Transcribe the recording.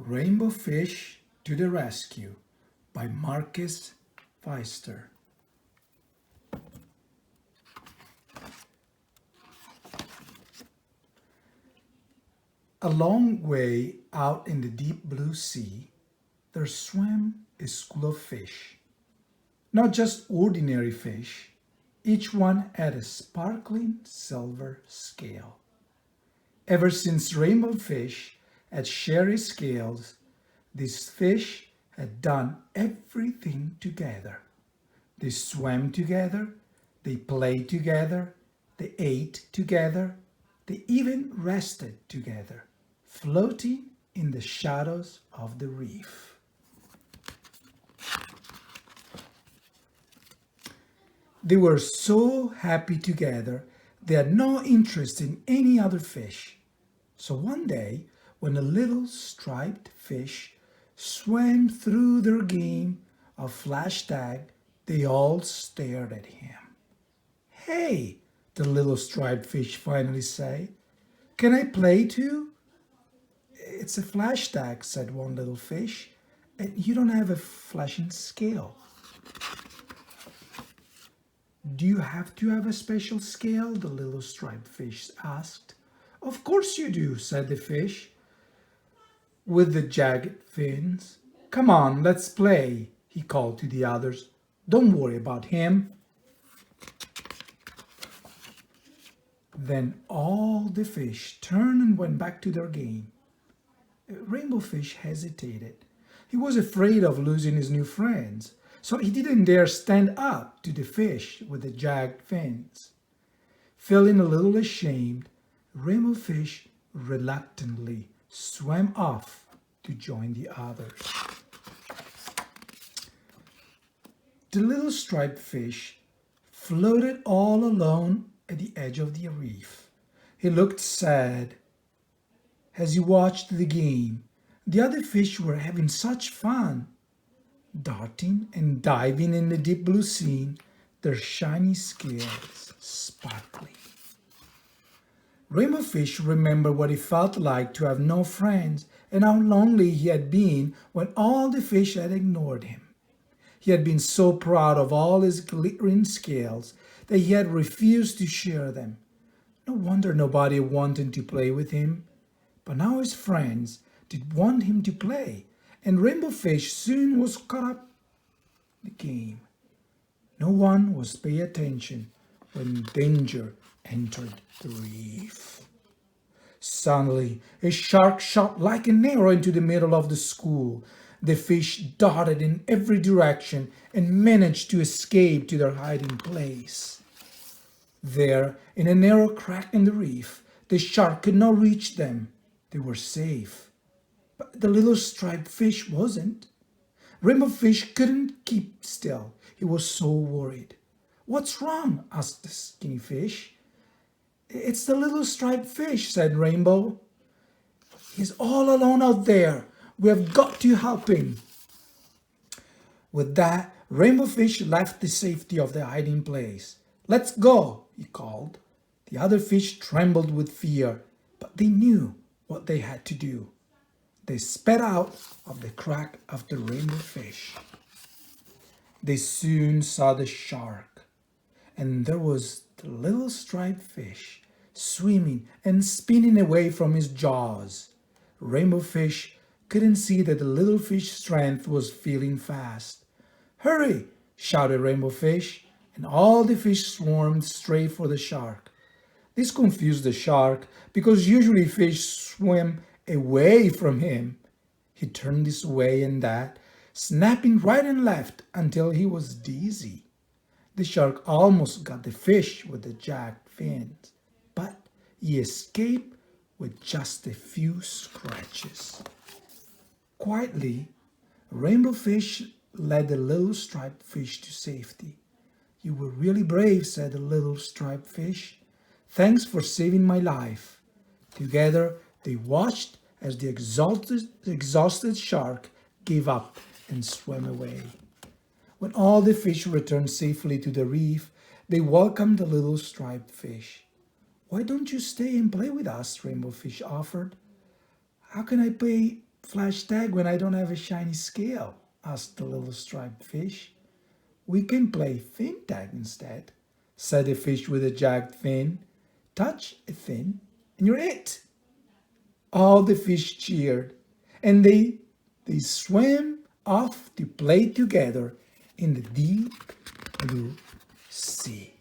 Rainbow Fish to the Rescue by Marcus Pfister. A long way out in the deep blue sea, there swam a school of fish. Not just ordinary fish, each one had a sparkling silver scale. Ever since rainbow fish had sherry scales, these fish had done everything together. They swam together, they played together, they ate together, they even rested together, floating in the shadows of the reef. They were so happy together, they had no interest in any other fish. So one day, when a little striped fish swam through their game of flash tag, they all stared at him. "Hey," the little striped fish finally said, "can I play too?" "It's a flash tag," said one little fish, "and you don't have a flashing scale." "Do you have to have a special scale?" the little striped fish asked. "Of course you do," said the fish with the jagged fins. "Come on, let's play," he called to the others. "Don't worry about him." Then all the fish turned and went back to their game. Rainbow Fish hesitated. He was afraid of losing his new friends, so he didn't dare stand up to the fish with the jagged fins. Feeling a little ashamed, Rainbow Fish reluctantly swam off to join the others. The little striped fish floated all alone at the edge of the reef. He looked sad as he watched the game. The other fish were having such fun, darting and diving in the deep blue sea, their shiny scales sparkling. Rainbow Fish remembered what it felt like to have no friends and how lonely he had been when all the fish had ignored him. He had been so proud of all his glittering scales that he had refused to share them. No wonder nobody wanted to play with him. But now his friends did want him to play, and Rainbow Fish soon was caught up in the game. No one was paying attention when danger entered the reef. Suddenly, a shark shot like an arrow into the middle of the school. The fish darted in every direction and managed to escape to their hiding place. There, in a narrow crack in the reef, the shark could not reach them. They were safe. But the little striped fish wasn't. Rainbow Fish couldn't keep still. He was so worried. "What's wrong?" asked the skinny fish. "It's the little striped fish," said Rainbow. "He's all alone out there. We have got to help him." With that, Rainbow Fish left the safety of the hiding place. "Let's go," he called. The other fish trembled with fear, but they knew what they had to do. They sped out of the crack after Rainbow Fish. They soon saw the shark, and there was the little striped fish swimming and spinning away from his jaws. Rainbow Fish couldn't see that the little fish's strength was failing fast. "Hurry!" shouted Rainbow Fish, and all the fish swarmed straight for the shark. This confused the shark because usually fish swim away from him. He turned this way and that, snapping right and left until he was dizzy. The shark almost got the fish with the jagged fins, but he escaped with just a few scratches. Quietly, Rainbow Fish led the little striped fish to safety. "You were really brave," said the little striped fish. "Thanks for saving my life." Together, they watched as the exhausted shark gave up and swam away. When all the fish returned safely to the reef, they welcomed the little striped fish. "Why don't you stay and play with us?" Rainbow Fish offered. "How can I flash tag when I don't have a shiny scale? Asked the little striped fish. We can play fin tag instead, said the fish with a jagged fin. Touch a fin and you're it. All the fish cheered, and they swam off to play together in the deep blue sea.